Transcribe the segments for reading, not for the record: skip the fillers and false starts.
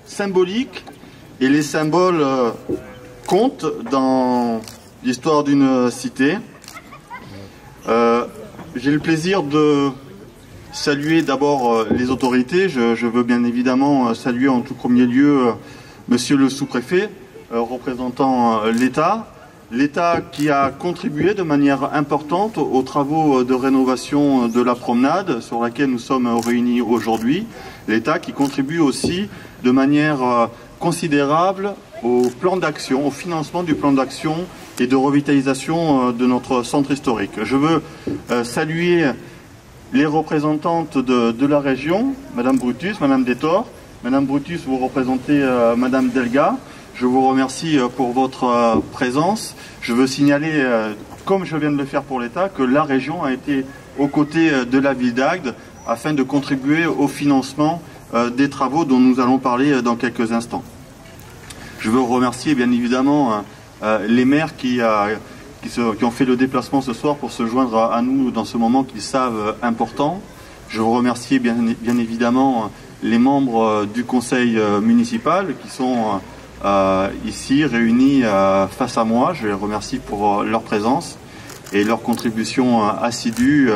Symbolique, et les symboles comptent dans l'histoire d'une cité. J'ai le plaisir de saluer d'abord les autorités. Je veux bien évidemment saluer en tout premier lieu monsieur le sous-préfet, représentant l'État. L'État qui a contribué de manière importante aux travaux de rénovation de la promenade sur laquelle nous sommes réunis aujourd'hui. L'État qui contribue aussi de manière considérable au plan d'action, au financement du plan d'action et de revitalisation de notre centre historique. Je veux saluer les représentantes de la région, Madame Brutus, Madame Détor. Madame Brutus, vous représentez Madame Delga. Je vous remercie pour votre présence. Je veux signaler, comme je viens de le faire pour l'État, que la région a été aux côtés de la ville d'Agde afin de contribuer au financement des travaux dont nous allons parler dans quelques instants. Je veux remercier bien évidemment les maires qui ont fait le déplacement ce soir pour se joindre à nous dans ce moment qu'ils savent important. Je veux remercier bien évidemment les membres du conseil municipal qui sont ici réunis face à moi. Je les remercie pour leur présence et leur contribution assidue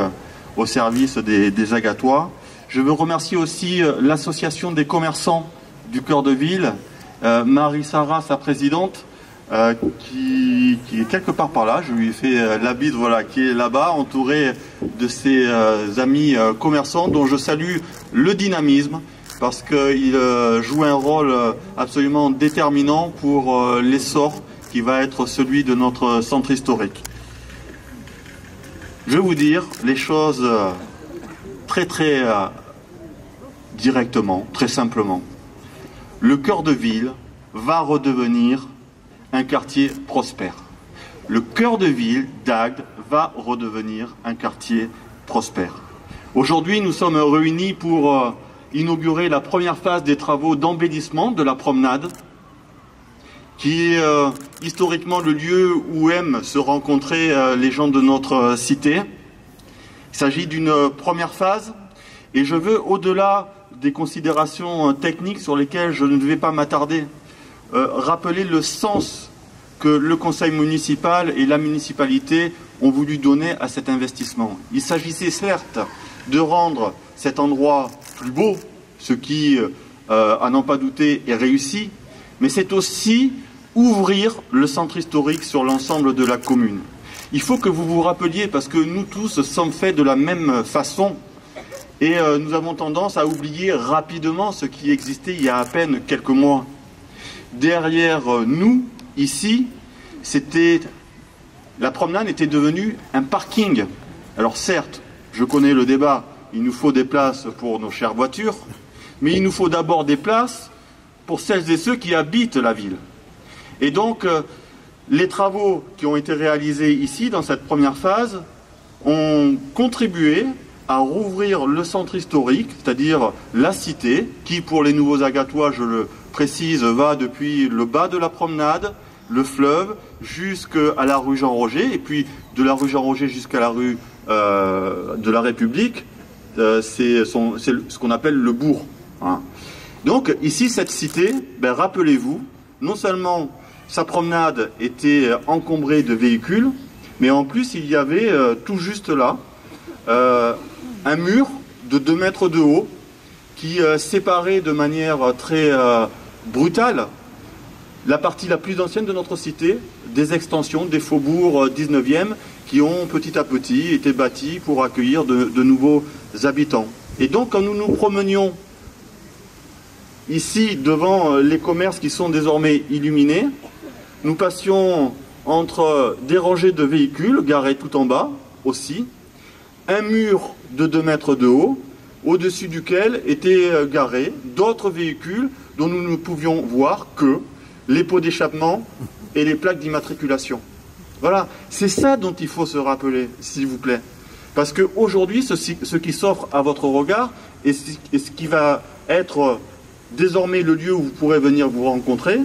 au service des Agatois. Je veux remercier aussi l'association des commerçants du cœur de ville, Marie-Sarah, sa présidente, qui est quelque part par là. Je lui ai fait la bise, voilà, qui est là-bas, entourée de ses amis commerçants dont je salue le dynamisme, parce qu'il joue un rôle absolument déterminant pour l'essor qui va être celui de notre centre historique. Je vais vous dire les choses très directement, très simplement. Le cœur de ville va redevenir un quartier prospère. Le cœur de ville d'Agde va redevenir un quartier prospère. Aujourd'hui, nous sommes réunis pour inaugurer la première phase des travaux d'embellissement de la promenade, qui est historiquement le lieu où aiment se rencontrer les gens de notre cité. Il s'agit d'une première phase, et je veux, au-delà des considérations techniques sur lesquelles je ne vais pas m'attarder, rappeler le sens que le conseil municipal et la municipalité ont voulu donner à cet investissement. Il s'agissait certes de rendre cet endroit plus beau, ce qui, à n'en pas douter, est réussi, mais c'est aussi ouvrir le centre historique sur l'ensemble de la commune. Il faut que vous vous rappeliez, parce que nous tous sommes faits de la même façon, et nous avons tendance à oublier rapidement ce qui existait il y a à peine quelques mois. Derrière nous, ici, la promenade était devenue un parking. Alors certes, je connais le débat, il nous faut des places pour nos chères voitures, mais il nous faut d'abord des places pour celles et ceux qui habitent la ville. Et donc, les travaux qui ont été réalisés ici, dans cette première phase, ont contribué à rouvrir le centre historique, c'est-à-dire la cité, qui pour les nouveaux Agatois, je le précise, va depuis le bas de la promenade, le fleuve, jusqu'à la rue Jean-Roger, et puis de la rue Jean-Roger jusqu'à la rue de la République, c'est ce qu'on appelle le bourg. Hein. Donc ici, cette cité, rappelez-vous, non seulement sa promenade était encombrée de véhicules, mais en plus il y avait tout juste là un mur de 2 mètres de haut qui séparait de manière très brutale la partie la plus ancienne de notre cité des extensions des faubourgs 19e qui ont petit à petit été bâtis pour accueillir de nouveaux habitants. Et donc quand nous nous promenions ici devant les commerces qui sont désormais illuminés, nous passions entre des rangées de véhicules garés tout en bas aussi, un mur de 2 mètres de haut, au-dessus duquel étaient garés d'autres véhicules dont nous ne pouvions voir que les pots d'échappement et les plaques d'immatriculation. Voilà, c'est ça dont il faut se rappeler, s'il vous plaît. Parce qu'aujourd'hui, ce qui s'offre à votre regard et ce qui va être Désormais, le lieu où vous pourrez venir vous rencontrer,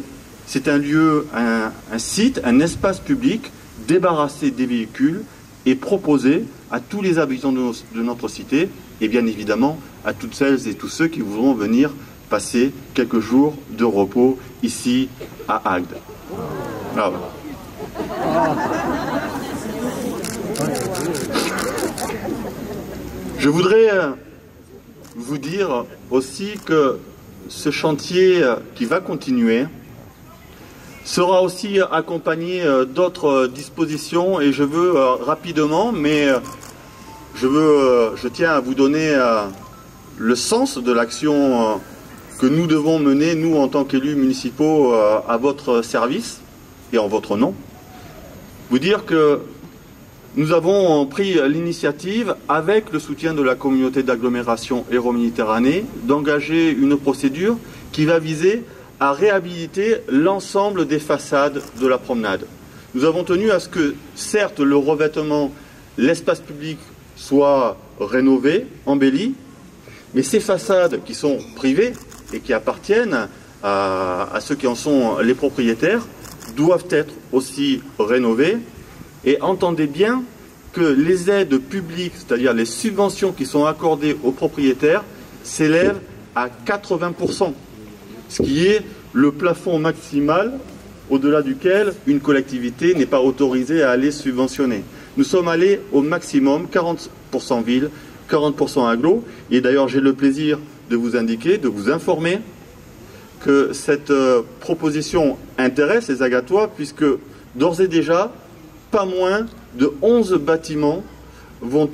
c'est un lieu, un site, un espace public débarrassé des véhicules et proposé à tous les habitants de notre cité et bien évidemment à toutes celles et tous ceux qui voudront venir passer quelques jours de repos ici à Agde. Bravo. Je voudrais vous dire aussi que ce chantier qui va continuer sera aussi accompagné d'autres dispositions et je veux rapidement, mais je tiens à vous donner le sens de l'action que nous devons mener, nous en tant qu'élus municipaux, à votre service et en votre nom. Vous dire que nous avons pris l'initiative, avec le soutien de la communauté d'agglomération Hérault-Méditerranée, d'engager une procédure qui va viser à réhabiliter l'ensemble des façades de la promenade. Nous avons tenu à ce que, certes, le revêtement, l'espace public soit rénové, embelli, mais ces façades qui sont privées et qui appartiennent à ceux qui en sont les propriétaires doivent être aussi rénovées. Et entendez bien que les aides publiques, c'est-à-dire les subventions qui sont accordées aux propriétaires, s'élèvent à 80%, ce qui est le plafond maximal au-delà duquel une collectivité n'est pas autorisée à aller subventionner. Nous sommes allés au maximum, 40% ville, 40% agglo, et d'ailleurs j'ai le plaisir de vous indiquer, de vous informer que cette proposition intéresse les Agatois, puisque d'ores et déjà, pas moins de 11 bâtiments vont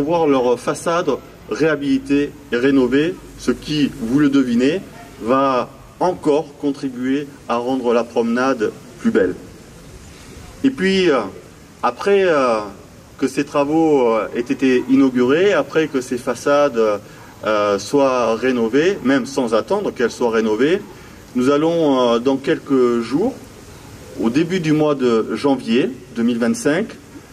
voir leur façade réhabilitée et rénovée, ce qui, vous le devinez, va encore contribuer à rendre la promenade plus belle. Et puis, après que ces travaux aient été inaugurés, après que ces façades soient rénovées, même sans attendre qu'elles soient rénovées, nous allons dans quelques jours, au début du mois de janvier 2025,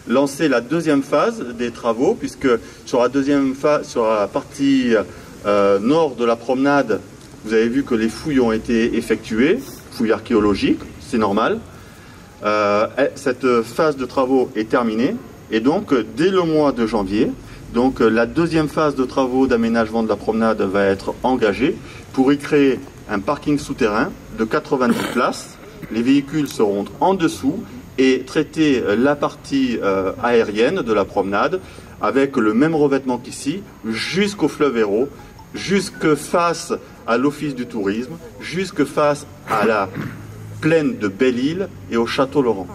lancer la deuxième phase des travaux, puisque sur la deuxième phase, sur la partie nord de la promenade, vous avez vu que les fouilles ont été effectuées, fouilles archéologiques, c'est normal. Cette phase de travaux est terminée, et donc dès le mois de janvier, donc la deuxième phase de travaux d'aménagement de la promenade va être engagée pour y créer un parking souterrain de 90 places. Les véhicules seront en dessous et traiter la partie aérienne de la promenade avec le même revêtement qu'ici, jusqu'au fleuve Hérault, jusque face à l'office du tourisme, jusque face à la plaine de Belle-Île et au Château Laurent.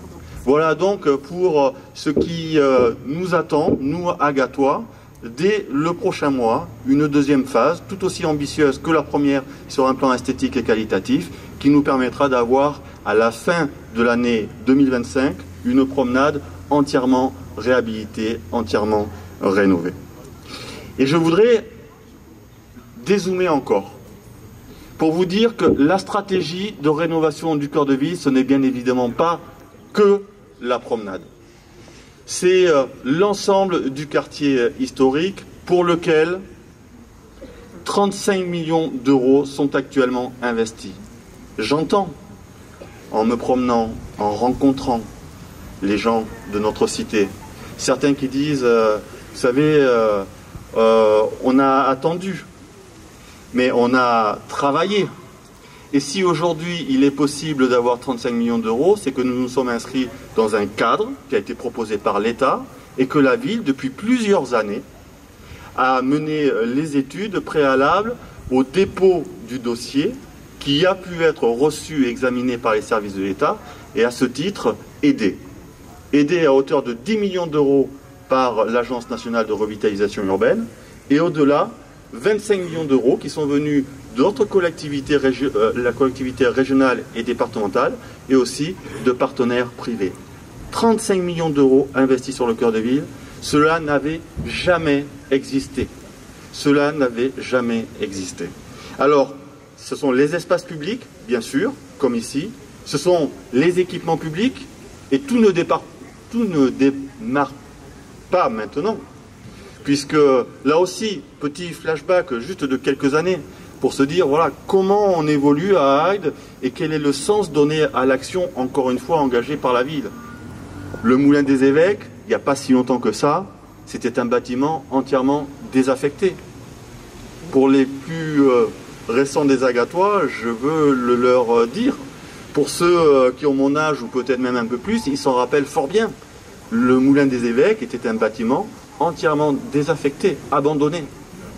Voilà donc pour ce qui nous attend, nous Agatois, dès le prochain mois, une deuxième phase, tout aussi ambitieuse que la première sur un plan esthétique et qualitatif, qui nous permettra d'avoir à la fin de l'année 2025 une promenade entièrement réhabilitée, entièrement rénovée. Et je voudrais dézoomer encore pour vous dire que la stratégie de rénovation du cœur de ville, ce n'est bien évidemment pas que la promenade. C'est l'ensemble du quartier historique pour lequel 35 millions d'euros sont actuellement investis. J'entends, en me promenant, en rencontrant les gens de notre cité, certains qui disent, vous savez, on a attendu, mais on a travaillé. Et si aujourd'hui il est possible d'avoir 35 millions d'euros, c'est que nous nous sommes inscrits dans un cadre qui a été proposé par l'État et que la ville, depuis plusieurs années, a mené les études préalables au dépôt du dossier qui a pu être reçu et examiné par les services de l'État et à ce titre aidé. Aidé à hauteur de 10 millions d'euros par l'Agence nationale de revitalisation urbaine et au-delà 25 millions d'euros qui sont venus d'autres collectivités, la collectivité régionale et départementale et aussi de partenaires privés. 35 millions d'euros investis sur le cœur de ville, cela n'avait jamais existé. Cela n'avait jamais existé. Alors, ce sont les espaces publics, bien sûr, comme ici, ce sont les équipements publics, et tout ne démarre pas maintenant, puisque là aussi, petit flashback juste de quelques années, pour se dire, voilà, comment on évolue à Agde et quel est le sens donné à l'action, encore une fois, engagée par la ville. Le Moulin des Évêques, il n'y a pas si longtemps que ça, c'était un bâtiment entièrement désaffecté. Pour les plus récents des Agatois, je veux le leur dire. Pour ceux qui ont mon âge ou peut-être même un peu plus, ils s'en rappellent fort bien. Le Moulin des Évêques était un bâtiment entièrement désaffecté, abandonné.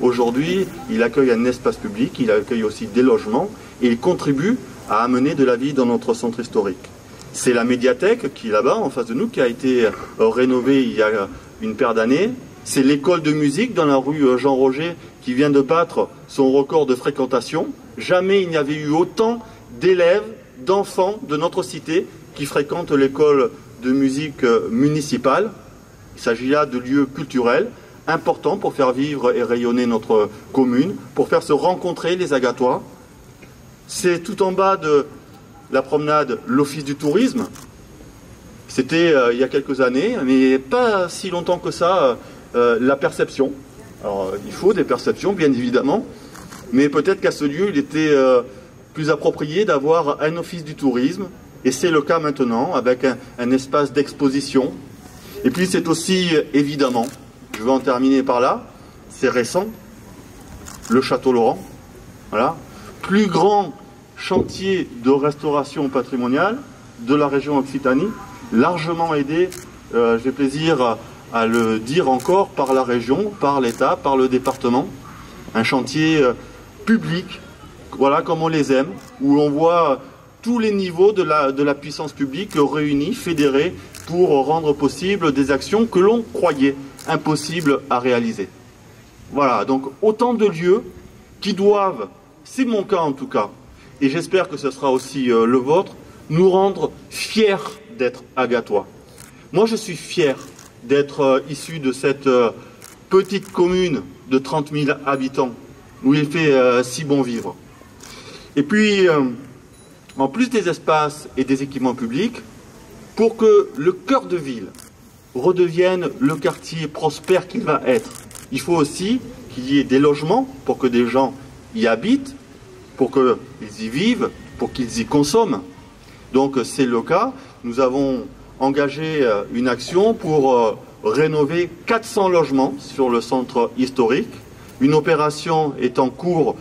Aujourd'hui, il accueille un espace public, il accueille aussi des logements et il contribue à amener de la vie dans notre centre historique. C'est la médiathèque qui est là-bas, en face de nous, qui a été rénovée il y a une paire d'années. C'est l'école de musique dans la rue Jean Roger qui vient de battre son record de fréquentation. Jamais il n'y avait eu autant d'élèves, d'enfants de notre cité qui fréquentent l'école de musique municipale. Il s'agit là de lieux culturels importants pour faire vivre et rayonner notre commune, pour faire se rencontrer les Agatois. C'est tout en bas de la promenade l'Office du tourisme. C'était il y a quelques années, mais pas si longtemps que ça, la perception. Alors il faut des perceptions, bien évidemment, mais peut-être qu'à ce lieu, il était plus approprié d'avoir un office du tourisme, et c'est le cas maintenant, avec un espace d'exposition. Et puis c'est aussi, évidemment, je vais en terminer par là, c'est récent, le Château Laurent, voilà, plus grand chantier de restauration patrimoniale de la région Occitanie, largement aidé, j'ai plaisir à le dire encore, par la région, par l'État, par le département. Un chantier public, voilà comme on les aime, où on voit tous les niveaux de la puissance publique réunis, fédérés, pour rendre possible des actions que l'on croyait impossibles à réaliser. Voilà, donc autant de lieux qui doivent, c'est mon cas en tout cas, et j'espère que ce sera aussi le vôtre, nous rendre fiers d'être Agatois. Moi je suis fier d'être issu de cette petite commune de 30 000 habitants, où il fait si bon vivre. Et puis, en plus des espaces et des équipements publics, pour que le cœur de ville redevienne le quartier prospère qu'il va être, il faut aussi qu'il y ait des logements pour que des gens y habitent, pour qu'ils y vivent, pour qu'ils y consomment. Donc c'est le cas. Nous avons engagé une action pour rénover 400 logements sur le centre historique. Une opération est en cours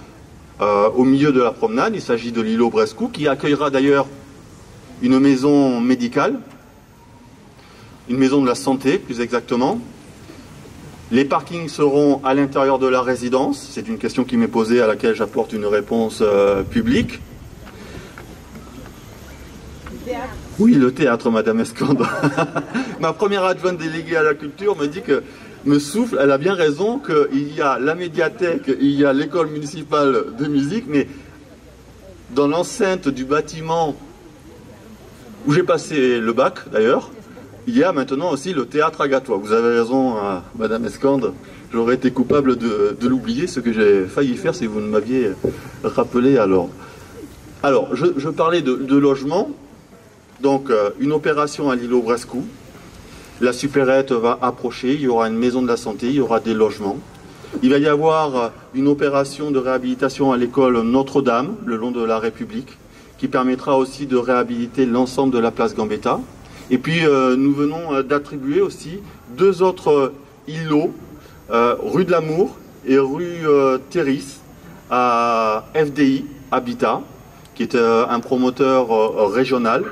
au milieu de la promenade. Il s'agit de l'îlot Brescou, qui accueillera d'ailleurs une maison médicale, une maison de la santé plus exactement. Les parkings seront à l'intérieur de la résidence. C'est une question qui m'est posée, à laquelle j'apporte une réponse publique. Oui, le théâtre, Madame Escande. Ma première adjointe déléguée à la culture me dit que, me souffle, elle a bien raison, qu'il y a la médiathèque, il y a l'école municipale de musique, mais dans l'enceinte du bâtiment où j'ai passé le bac, d'ailleurs, il y a maintenant aussi le théâtre Agatois. Vous avez raison, Madame Escande, j'aurais été coupable de l'oublier, ce que j'ai failli faire si vous ne m'aviez rappelé à l'ordre. Alors, je parlais de logement. Donc, une opération à l'îlot Brescou. La supérette va approcher, il y aura une maison de la santé, il y aura des logements. Il va y avoir une opération de réhabilitation à l'école Notre-Dame, le long de la République, qui permettra aussi de réhabiliter l'ensemble de la place Gambetta. Et puis, nous venons d'attribuer aussi 2 autres îlots, rue de l'Amour et rue Terris, à FDI Habitat, qui est un promoteur régional,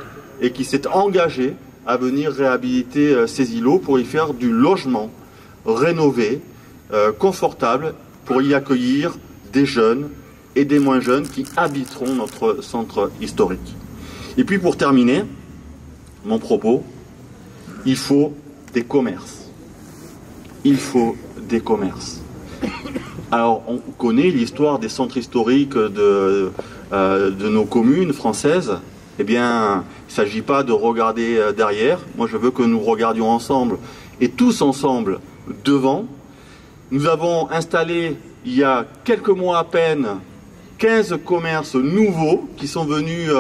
et qui s'est engagé à venir réhabiliter ces îlots pour y faire du logement rénové, confortable, pour y accueillir des jeunes et des moins jeunes qui habiteront notre centre historique. Et puis pour terminer mon propos, il faut des commerces. Il faut des commerces. Alors on connaît l'histoire des centres historiques de nos communes françaises. Eh bien, il ne s'agit pas de regarder derrière. Moi, je veux que nous regardions ensemble, et tous ensemble, devant. Nous avons installé, il y a quelques mois à peine, 15 commerces nouveaux qui sont venus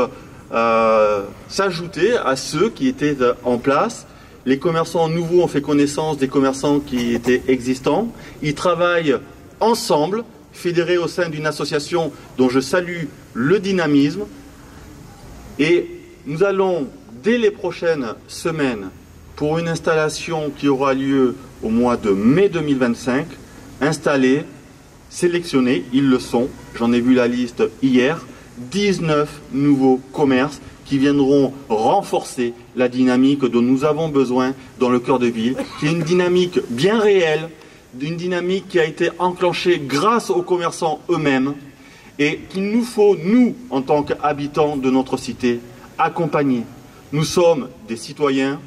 s'ajouter à ceux qui étaient en place. Les commerçants nouveaux ont fait connaissance des commerçants qui étaient existants. Ils travaillent ensemble, fédérés au sein d'une association dont je salue le dynamisme. Et nous allons, dès les prochaines semaines, pour une installation qui aura lieu au mois de mai 2025, installer, sélectionner, ils le sont, j'en ai vu la liste hier, 19 nouveaux commerces qui viendront renforcer la dynamique dont nous avons besoin dans le cœur de ville, qui est une dynamique bien réelle, une dynamique qui a été enclenchée grâce aux commerçants eux-mêmes et qu'il nous faut, nous, en tant qu'habitants de notre cité, accompagner. Nous sommes des citoyens,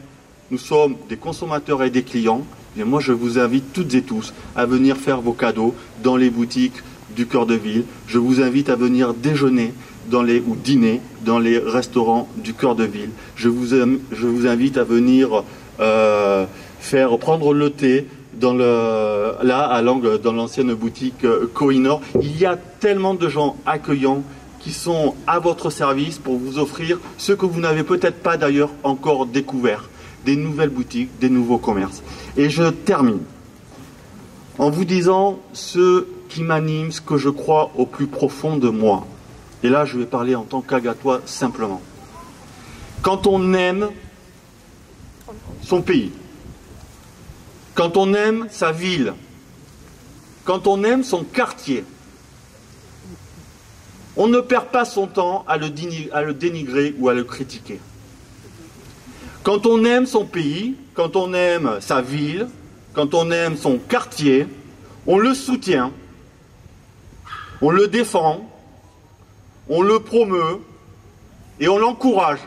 nous sommes des consommateurs et des clients. Et moi, je vous invite toutes et tous à venir faire vos cadeaux dans les boutiques du cœur de ville. Je vous invite à venir déjeuner ou dîner dans les restaurants du cœur de ville. Je vous invite à venir prendre le thé dans l'ancienne boutique Kohinoor. Il y a tellement de gens accueillants qui sont à votre service pour vous offrir ce que vous n'avez peut-être pas d'ailleurs encore découvert, des nouvelles boutiques, des nouveaux commerces. Et je termine en vous disant ce qui m'anime, ce que je crois au plus profond de moi. Et là, je vais parler en tant qu'Agatois simplement. Quand on aime son pays, quand on aime sa ville, quand on aime son quartier, on ne perd pas son temps à le dénigrer ou à le critiquer. Quand on aime son pays, quand on aime sa ville, quand on aime son quartier, on le soutient, on le défend, on le promeut et on l'encourage.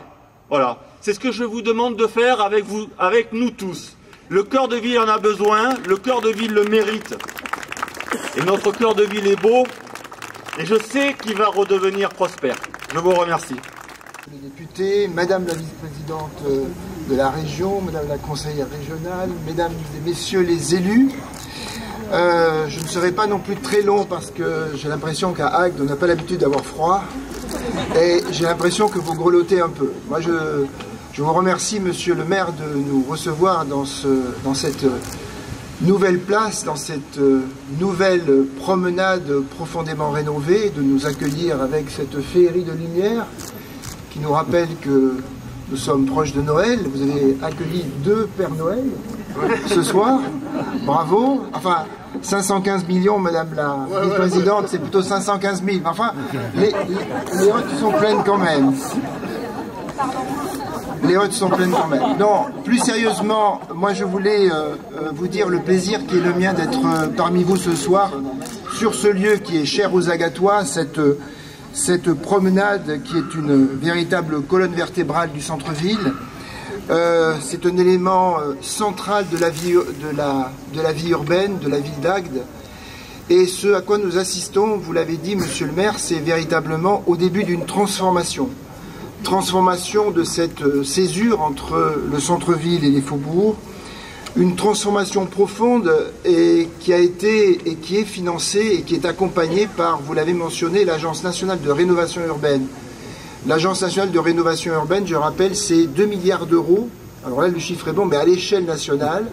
Voilà. C'est ce que je vous demande de faire avec vous, avec nous tous. Le cœur de ville en a besoin, le cœur de ville le mérite. Et notre cœur de ville est beau et je sais qu'il va redevenir prospère. Je vous remercie. Les députés, Madame la vice-présidente de la région, Madame la conseillère régionale, Mesdames et Messieurs les élus, je ne serai pas non plus très long parce que j'ai l'impression qu'à Agde, on n'a pas l'habitude d'avoir froid et j'ai l'impression que vous grelottez un peu. Moi, je vous remercie, Monsieur le maire, de nous recevoir dans cette nouvelle place, dans cette nouvelle promenade profondément rénovée, de nous accueillir avec cette féerie de lumière qui nous rappelle que nous sommes proches de Noël. Vous avez accueilli 2 Pères Noël ce soir. Bravo. Enfin, 515 millions, Madame la vice-présidente, c'est plutôt 515 000. Enfin, les hôtes sont pleines quand même. Les hôtes sont pleines quand même. Non, plus sérieusement, moi je voulais vous dire le plaisir qui est le mien d'être parmi vous ce soir sur ce lieu qui est cher aux Agatois, cette promenade qui est une véritable colonne vertébrale du centre-ville. C'est un élément central de la vie urbaine, de la ville d'Agde. Et ce à quoi nous assistons, vous l'avez dit, Monsieur le maire, c'est véritablement au début d'une transformation. Transformation de cette césure entre le centre-ville et les faubourgs. Une transformation profonde et qui a été et qui est financée et qui est accompagnée par, vous l'avez mentionné, l'Agence nationale de rénovation urbaine. L'Agence nationale de rénovation urbaine, je rappelle, c'est 2 milliards d'euros. Alors là, le chiffre est bon, mais à l'échelle nationale.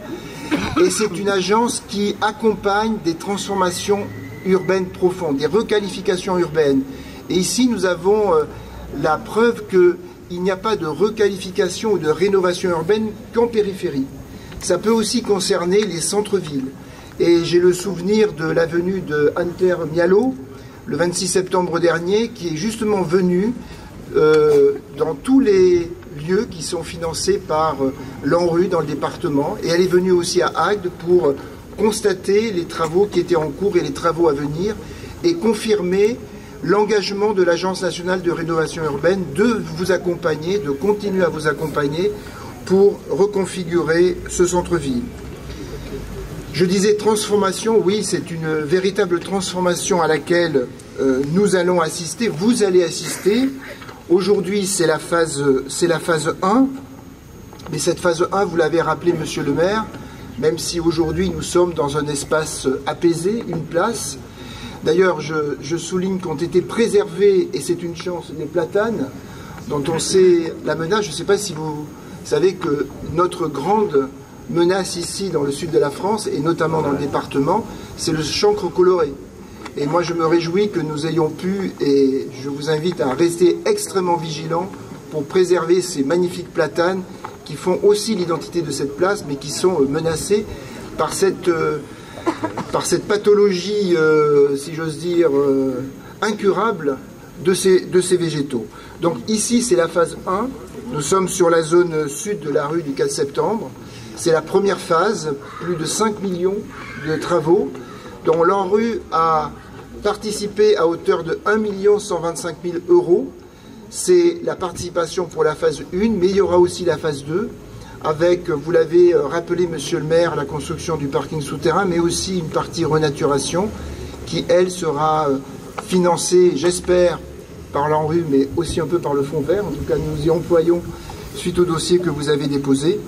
Et c'est une agence qui accompagne des transformations urbaines profondes, des requalifications urbaines. Et ici, nous avons la preuve qu'il n'y a pas de requalification ou de rénovation urbaine qu'en périphérie. Ça peut aussi concerner les centres-villes. Et j'ai le souvenir de la venue de Hunter Mialo, le 26 septembre dernier, qui est justement venu dans tous les lieux qui sont financés par l'ANRU dans le département. Et elle est venue aussi à Agde pour constater les travaux qui étaient en cours et les travaux à venir et confirmer l'engagement de l'Agence nationale de rénovation urbaine de vous accompagner, de continuer à vous accompagner pour reconfigurer ce centre-ville. Je disais transformation, oui, c'est une véritable transformation à laquelle nous allons assister, vous allez assister. Aujourd'hui, c'est la phase 1, mais cette phase 1, vous l'avez rappelé, Monsieur le maire, même si aujourd'hui nous sommes dans un espace apaisé, une place. D'ailleurs, je souligne qu'ont été préservés, et c'est une chance, les platanes, dont on sait la menace. Je ne sais pas si vous savez que notre grande menace ici, dans le sud de la France, et notamment dans le département, c'est le chancre coloré. Et moi, je me réjouis que nous ayons pu, et je vous invite à rester extrêmement vigilants pour préserver ces magnifiques platanes qui font aussi l'identité de cette place, mais qui sont menacés par cette pathologie, si j'ose dire, incurable de ces végétaux. Donc ici, c'est la phase 1. Nous sommes sur la zone sud de la rue du 4 septembre. C'est la première phase, plus de 5 millions de travaux, dont l'ANRU a participé à hauteur de 1 125 000 €. C'est la participation pour la phase 1, mais il y aura aussi la phase 2, avec, vous l'avez rappelé, monsieur le maire, la construction du parking souterrain, mais aussi une partie renaturation, qui, elle, sera financée, j'espère, par l'ANRU, mais aussi un peu par le Fonds vert. En tout cas, nous y employons suite au dossier que vous avez déposé.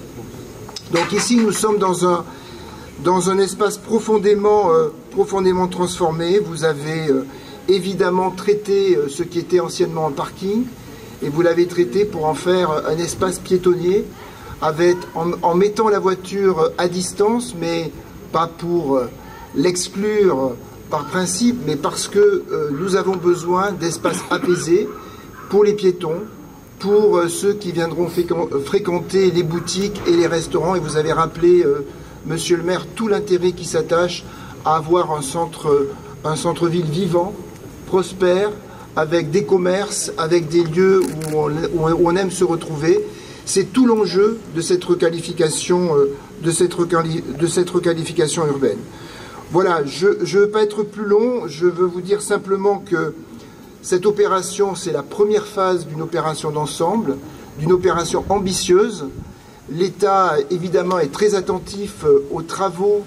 Donc ici, nous sommes dans un espace profondément transformé. Vous avez évidemment traité ce qui était anciennement un parking, et vous l'avez traité pour en faire un espace piétonnier, en mettant la voiture à distance, mais pas pour l'exclure par principe, mais parce que nous avons besoin d'espaces apaisés pour les piétons, pour ceux qui viendront fréquenter les boutiques et les restaurants. Et vous avez rappelé, monsieur le maire, tout l'intérêt qui s'attache à avoir un centre-ville vivant, prospère, avec des commerces, avec des lieux où on aime se retrouver. C'est tout l'enjeu de cette requalification urbaine. Voilà, je ne veux pas être plus long, je veux vous dire simplement que cette opération, c'est la première phase d'une opération d'ensemble, d'une opération ambitieuse. L'État, évidemment, est très attentif aux travaux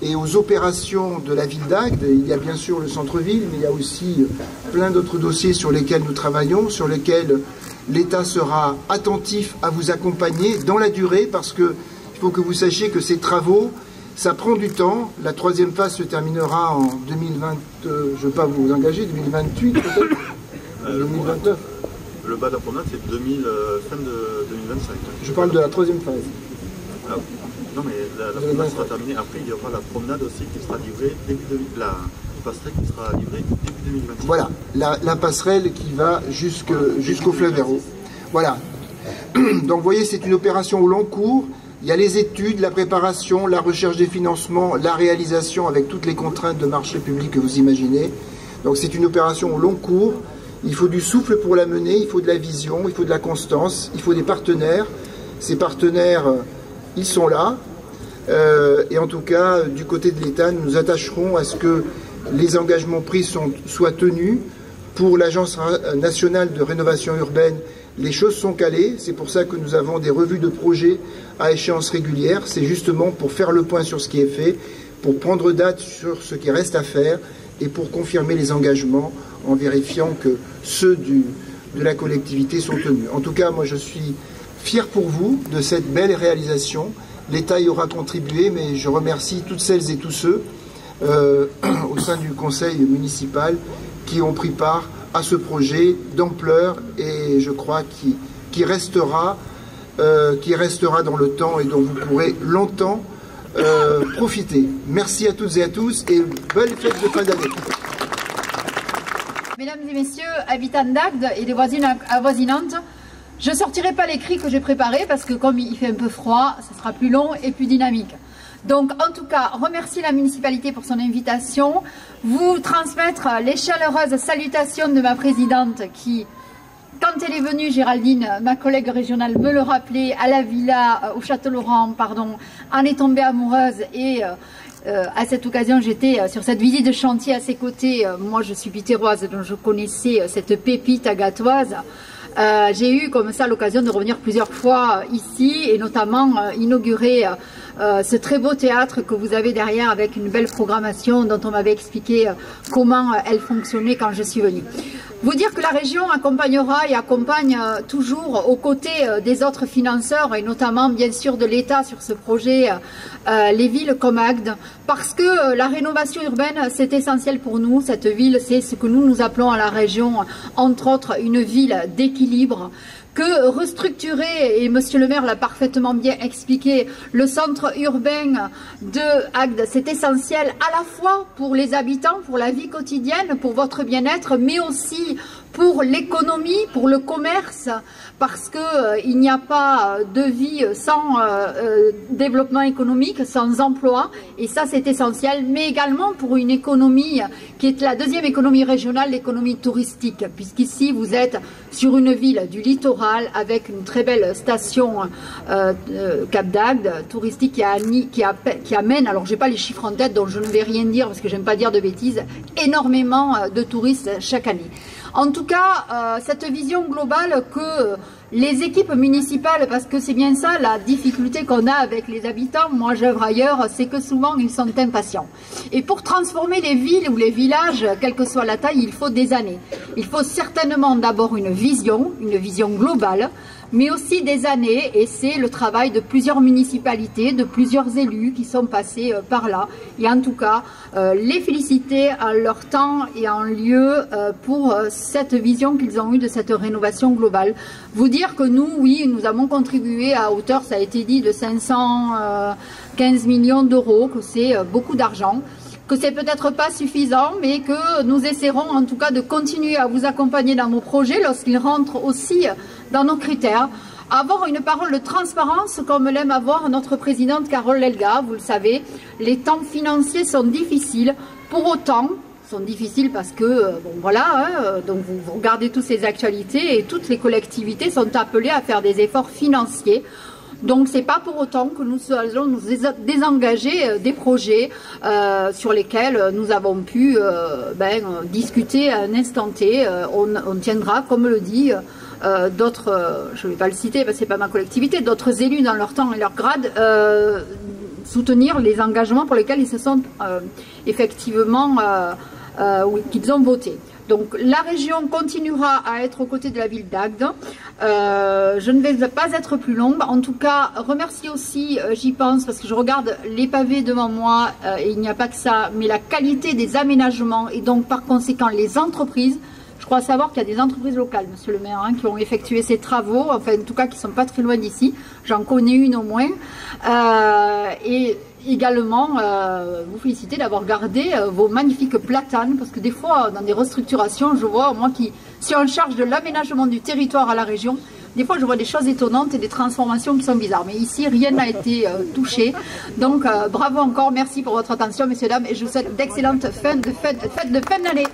et aux opérations de la ville d'Agde. Il y a bien sûr le centre-ville, mais il y a aussi plein d'autres dossiers sur lesquels nous travaillons, sur lesquels l'État sera attentif à vous accompagner dans la durée, parce qu'il faut que vous sachiez que ces travaux, ça prend du temps. La troisième phase se terminera en 2020, je ne veux pas vous engager, 2028 peut-être 2029. Le bas de la promenade, c'est fin de 2025. Je parle de la troisième phase. Ah, non, mais la promenade sera terminée. Après, il y aura la promenade aussi qui sera livrée la passerelle qui sera livrée début 2026. Voilà, la passerelle qui va jusqu'au fleuve Hérault. Voilà. Donc, vous voyez, c'est une opération au long cours. Il y a les études, la préparation, la recherche des financements, la réalisation avec toutes les contraintes de marché public que vous imaginez. Donc c'est une opération au long cours. Il faut du souffle pour la mener, il faut de la vision, il faut de la constance, il faut des partenaires. Ces partenaires, ils sont là. Et en tout cas, du côté de l'État, nous nous attacherons à ce que les engagements pris soient tenus. Pour l'Agence nationale de rénovation urbaine, les choses sont calées. C'est pour ça que nous avons des revues de projets à échéance régulière. C'est justement pour faire le point sur ce qui est fait, pour prendre date sur ce qui reste à faire et pour confirmer les engagements en vérifiant que ceux de la collectivité sont tenus. En tout cas, moi je suis fier pour vous de cette belle réalisation. L'État y aura contribué, mais je remercie toutes celles et tous ceux au sein du conseil municipal qui ont pris part à ce projet d'ampleur et je crois qui restera dans le temps et dont vous pourrez longtemps profiter. Merci à toutes et à tous et belle fête de fin d'année. Mesdames et messieurs, habitants d'Agde et des voisines avoisinantes, je ne sortirai pas les cris que j'ai préparés parce que comme il fait un peu froid, ce sera plus long et plus dynamique. Donc, en tout cas, remercier la municipalité pour son invitation, vous transmettre les chaleureuses salutations de ma présidente qui, quand elle est venue, Géraldine, ma collègue régionale, me le rappelait, à la villa, au Château-Laurent, pardon, en est tombée amoureuse et à cette occasion, j'étais sur cette visite de chantier à ses côtés. Moi, je suis bitéroise, donc je connaissais cette pépite agatoise. J'ai eu comme ça l'occasion de revenir plusieurs fois ici et notamment inaugurer ce très beau théâtre que vous avez derrière avec une belle programmation dont on m'avait expliqué comment elle fonctionnait quand je suis venue. Vous dire que la région accompagnera et accompagne toujours aux côtés des autres financeurs et notamment bien sûr de l'État sur ce projet les villes comme Agde parce que la rénovation urbaine c'est essentiel pour nous. Cette ville c'est ce que nous appelons à la région entre autres une ville d'équilibre que restructurer, et monsieur le maire l'a parfaitement bien expliqué, le centre urbain de Agde, c'est essentiel à la fois pour les habitants, pour la vie quotidienne, pour votre bien-être, mais aussi pour l'économie, pour le commerce, parce que il n'y a pas de vie sans développement économique, sans emploi, et ça c'est essentiel, mais également pour une économie qui est la deuxième économie régionale, l'économie touristique, puisqu'ici vous êtes sur une ville du littoral avec une très belle station Cap d'Agde touristique qui amène, alors j'ai pas les chiffres en tête donc je ne vais rien dire parce que j'aime pas dire de bêtises, énormément de touristes chaque année. En tout cas, cette vision globale que les équipes municipales, parce que c'est bien ça la difficulté qu'on a avec les habitants, moi j'œuvre ailleurs, c'est que souvent ils sont impatients. Et pour transformer les villes ou les villages, quelle que soit la taille, il faut des années. Il faut certainement d'abord une vision globale, mais aussi des années, et c'est le travail de plusieurs municipalités, de plusieurs élus qui sont passés par là. Et en tout cas, les féliciter à leur temps et en lieu pour cette vision qu'ils ont eue de cette rénovation globale. Vous dire que nous, oui, nous avons contribué à hauteur, ça a été dit, de 515 millions d'euros, que c'est beaucoup d'argent, que c'est peut-être pas suffisant, mais que nous essaierons en tout cas de continuer à vous accompagner dans nos projets lorsqu'ils rentrent aussi dans nos critères. Avoir une parole de transparence comme l'aime avoir notre présidente Carole Lelga, vous le savez, les temps financiers sont difficiles, pour autant, sont difficiles parce que, bon voilà, hein, donc vous regardez toutes ces actualités et toutes les collectivités sont appelées à faire des efforts financiers. Donc c'est pas pour autant que nous allons nous désengager des projets sur lesquels nous avons pu discuter à un instant T. On tiendra, comme le dit d'autres, je ne vais pas le citer parce que c'est pas ma collectivité, d'autres élus dans leur temps et leur grade, soutenir les engagements pour lesquels ils se sont effectivement qu'ils ont voté. Donc la région continuera à être aux côtés de la ville d'Agde. Je ne vais pas être plus longue. En tout cas, remercier aussi, j'y pense, parce que je regarde les pavés devant moi, et il n'y a pas que ça, mais la qualité des aménagements et donc par conséquent les entreprises. Je crois savoir qu'il y a des entreprises locales, monsieur le maire, hein, qui ont effectué ces travaux, enfin en tout cas qui ne sont pas très loin d'ici. J'en connais une au moins. Et également, vous féliciter d'avoir gardé vos magnifiques platanes, parce que des fois, dans des restructurations, je vois, moi qui suis en charge de l'aménagement du territoire à la région, des fois je vois des choses étonnantes et des transformations qui sont bizarres. Mais ici, rien n'a été touché. Donc, bravo encore, merci pour votre attention, messieurs, dames, et je vous souhaite d'excellentes fêtes de fin d'année.